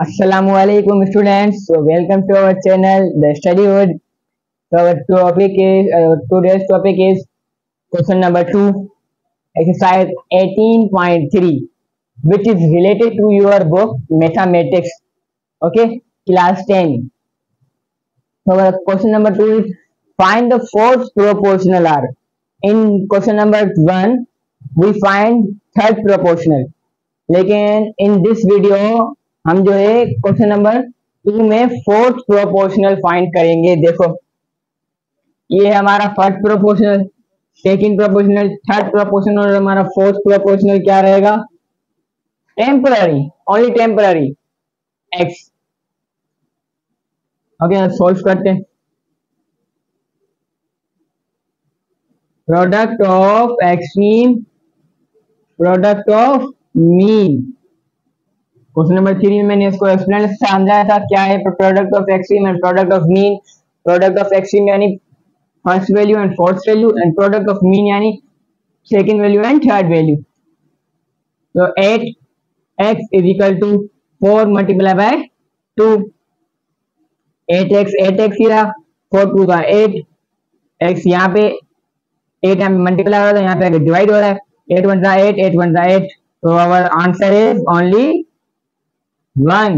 Assalamualaikum students. So welcome to our channel, The Study Wood. So our today's topic is question number 2, exercise 18.3, which is related to your book Mathematics. Okay, class 10. So our question number 2 is find the fourth proportional R. In question number 1, we find third proportional. लेकिन in this video हम जो है question number 2 में fourth proportional find करेंगे। देखो ये हमारा first proportional, second proportional, third proportional और हमारा फोर्थ प्रोपोर्शनल क्या रहेगा? Temporary, only temporary x. Okay, solve करते हैं। Product of extreme, product of mean. Question number 3 में मैंने इसको एक्सप्लेन समझाया था क्या है product of extreme and product of mean. Product of extreme यानी first value and fourth value, and product of mean यानी second value and third value. तो 8x is equal to 4 multiply by 2। 8x ही रहा, 4 2 का 8, x यहाँ पे 8 यहाँ पे मल्टीप्लाई हो रहा है, यहाँ पे डिवाइड हो रहा है। 8 1 8, 8 1 8। तो आवर आंसर इज ओनली 1।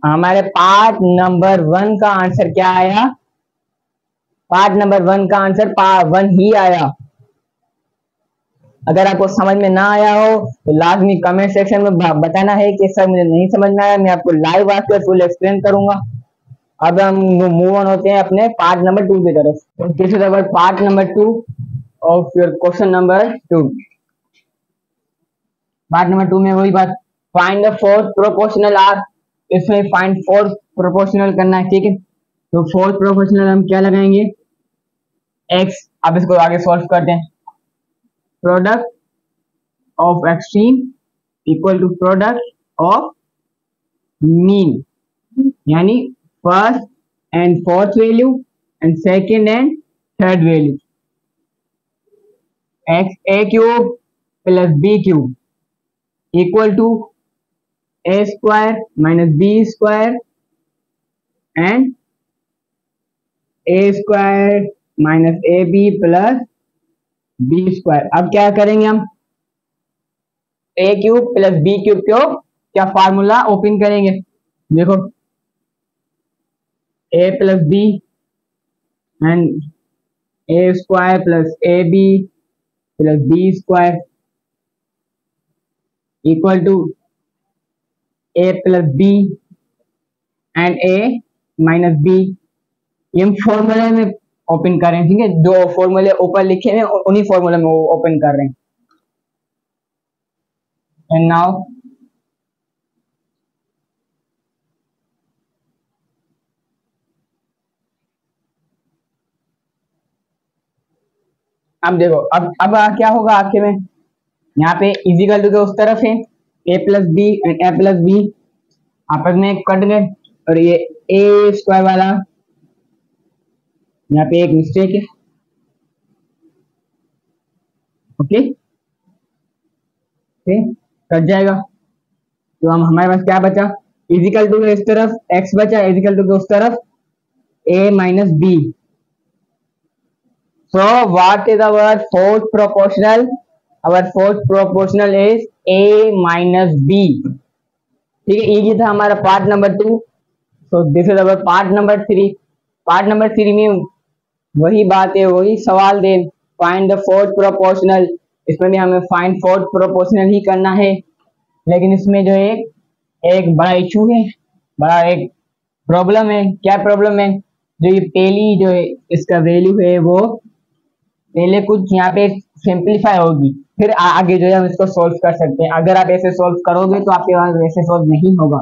हमारे पार्ट नंबर 1 का आंसर क्या आया? पार्ट नंबर 1 का आंसर 1 ही आया। अगर आपको समझ में ना आया हो तो लाजमी कमेंट सेक्शन में बताना है कि सर मुझे नहीं समझ में आया, मैं आपको लाइव आकर फुल एक्सप्लेन करूंगा। अब हम मूव ऑन होते हैं अपने पार्ट नंबर 2 की तरफ। This is our part number 2 of your question number 2। Part number 2 में वही बात, find the fourth proportional are. इसमें फाइंड फोर्थ प्रोपोर्शनल करना है, ठीक है। तो फोर्थ प्रोपोर्शनल हम क्या लगाएंगे? एक्स। अब इसको आगे सॉल्व करते हैं। Product of extreme equal to product of mean, यानी first and fourth value and second and third value. X a cube plus b cube equal to a square minus b square and a square minus ab plus b square। अब क्या करेंगे हम? a cube plus b cube को क्या formula open करेंगे? देखो a plus b and a square plus ab plus b square equal to a plus b and a minus b. ये हम फॉर्मूले में ओपन कर रहे हैं, ठीक है। दो फॉर्मूले ऊपर लिखे हैं, उन्हीं फॉर्मूले में ओपन कर रहे हैं। एंड नाउ अब देखो, अब क्या होगा आखिर में? यहाँ पे इजिकल टू उस तरफ है a plus b and a plus b आपस में कट गए, और ये a स्क्वायर वाला यहाँ पे एक मिस्टेक है, ओके कट जाएगा। तो हम हमारे पास क्या बचा? इजिकल टू इस तरफ x बचा, इजिकल टू उस तरफ a minus b. So what is our fourth proportional? Our fourth proportional is a minus b, ठीक है। ये था हमारा part number 2। So this is our part number 3। Part number 3 में वही बात है, वही सवाल दे, फाइंड द फोर्थ प्रोपोर्शनल। इसमें भी हमें फाइंड फोर्थ प्रोपोर्शनल ही करना है, लेकिन इसमें जो एक बड़ा इशू है, बड़ा एक प्रॉब्लम है। क्या प्रॉब्लम है? जो ये पहली जो है इसका वैल्यू है वो पहले कुछ यहाँ पे सिंप्लीफाई होगी, फिर आगे जो है हम इसको सोल्व कर सकते हैं। अगर आप ऐसे सोल्व करोगे तो आपके पास वैसे सोल्व नहीं होगा,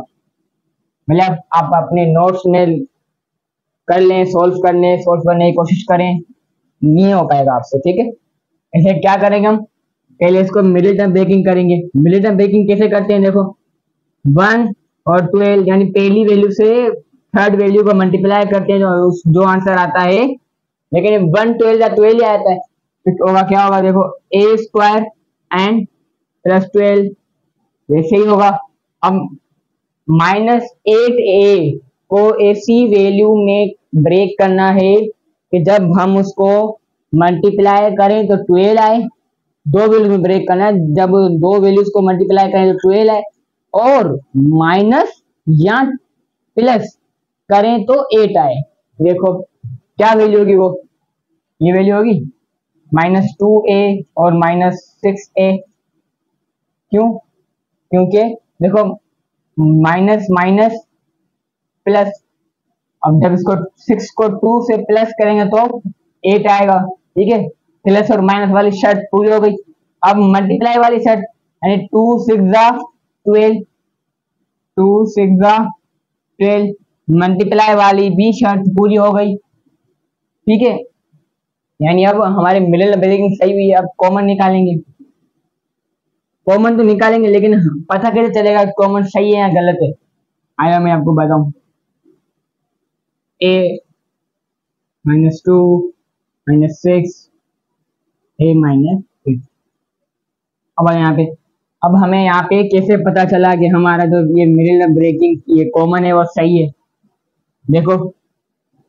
मतलब आप अपने नोट्स में कर लें, सोल्व करने की कोशिश करें, नहीं हो पाएगा आपसे, ठीक है। ऐसे क्या करेंगे हम? पहले इसको मिडिल टर्म ब्रेकिंग करेंगे। मिडिल टर्म ब्रेकिंग कैसे करते हैं? देखो 1 और 12 यानी पहली वैल्यू से थर्ड वैल्यू को मल्टीप्लाई करते हैं, जो आंसर आता है। लेकिन 1 12 या 12 आता है तो होगा क्या होगा? देखो a स्क्वायर एंड प्लस 12 वैसे ही होगा। अब -8a को ऐसी वैल्यू में ब्रेक करना है कि जब हम उसको मल्टीप्लाई करें तो 12 आए। दो वैल्यू में ब्रेक करना है, जब दो वैल्यूज को मल्टीप्लाई करें तो 12 आए, और माइनस या प्लस करें तो 8 आए। देखो क्या वैल्यू होगी, वो ये वैल्यू होगी -2a और -6a। क्यों? क्योंकि देखो माइनस माइनस प्लस, अब जब इसको 6 को 2 से प्लस करेंगे तो 8 आएगा। ठीक है, प्लस और माइनस वाली शर्त पूरी हो गई। अब मल्टीप्लाई वाली शर्त, यानी 2 6 12, 2 6 12, मल्टीप्लाई वाली भी शर्त पूरी हो गई। ठीक है, यानी अब हमारे मिडिल ब्रेकिंग सही हुई है। अब कॉमन निकालेंगे, कॉमन तो निकालेंगे लेकिन पता कैसे चलेगा कॉमन सही है या गलत है? आया मैं आपको बताऊं, a -2 -6 a -6। अब हमें यहाँ पे कैसे पता चला कि हमारा जो ये मिडिल ब्रेकिंग ये कॉमन है वो सही है? देखो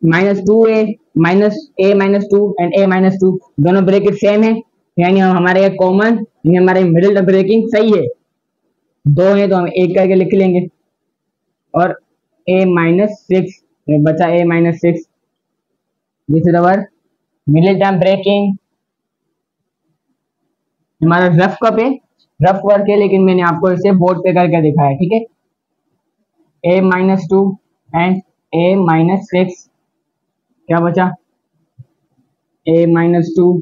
-2a -2 एंड a -2 दोनों ब्रेकेट सेम है, यानी हमारे कॉमन, यानी हमारे मिडिल ब्रेकिंग सही है। दो है तो हम एक करके लिख लेंगे, और a -6 बचा a -6, this is our middle term breaking. हमारा रफ कप है, रफ वर्क है, लेकिन मैंने आपको इसे बोर्ड पे करके दिखाया। ठीक है, a -2 एंड a -6, क्या बचा a -2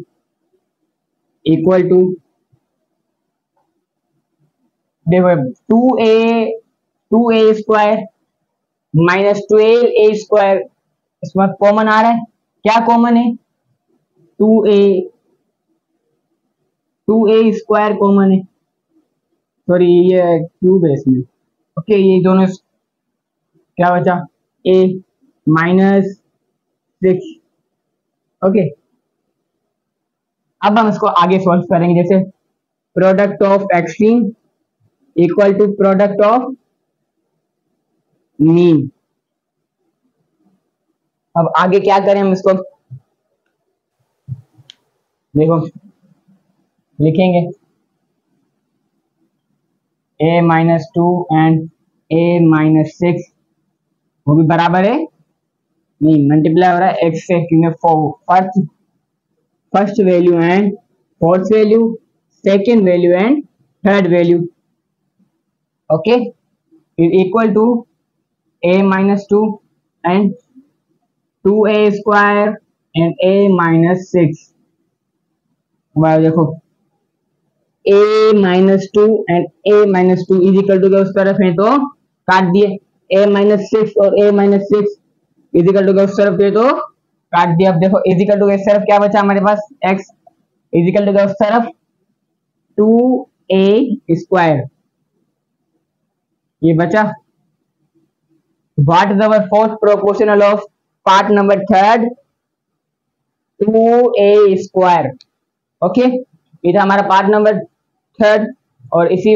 इक्वल टू, देखो 2a स्क्वायर -12a स्क्वायर, इसमें कॉमन आ रहा है। क्या कॉमन है? 2a स्क्वायर कॉमन है, सॉरी ये क्यूब है इसमें। ओके, ये दोनों क्या बचा a -6। ओके, अब हम इसको आगे सॉल्व करेंगे, जैसे product of extreme equal to product of mean. अब आगे क्या करें हम इसको, देखो लिखेंगे a -2 एंड a -6, वो भी बराबर है, नहीं मल्टीप्लाई हो रहा है x से, क्योंकि first value and fourth value, second value and third value. Okay, is equal to a -2 and 2a square and a -6। देखो a -2 and a -2 is equal to, उस तरफ है तो काट दिए, a -6 और a -6 इज इक्वल टू उस तरफ है तो काट दिया। अब देखो इज इक्वल टू इस तरफ क्या बचा हमारे पास, x इज इक्वल टू उस तरफ 2a स्क्वायर, ये बचा। What is our fourth proportional of part number third, 2a square. Okay, ये था हमारा पार्ट नंबर थर्ड, और इसी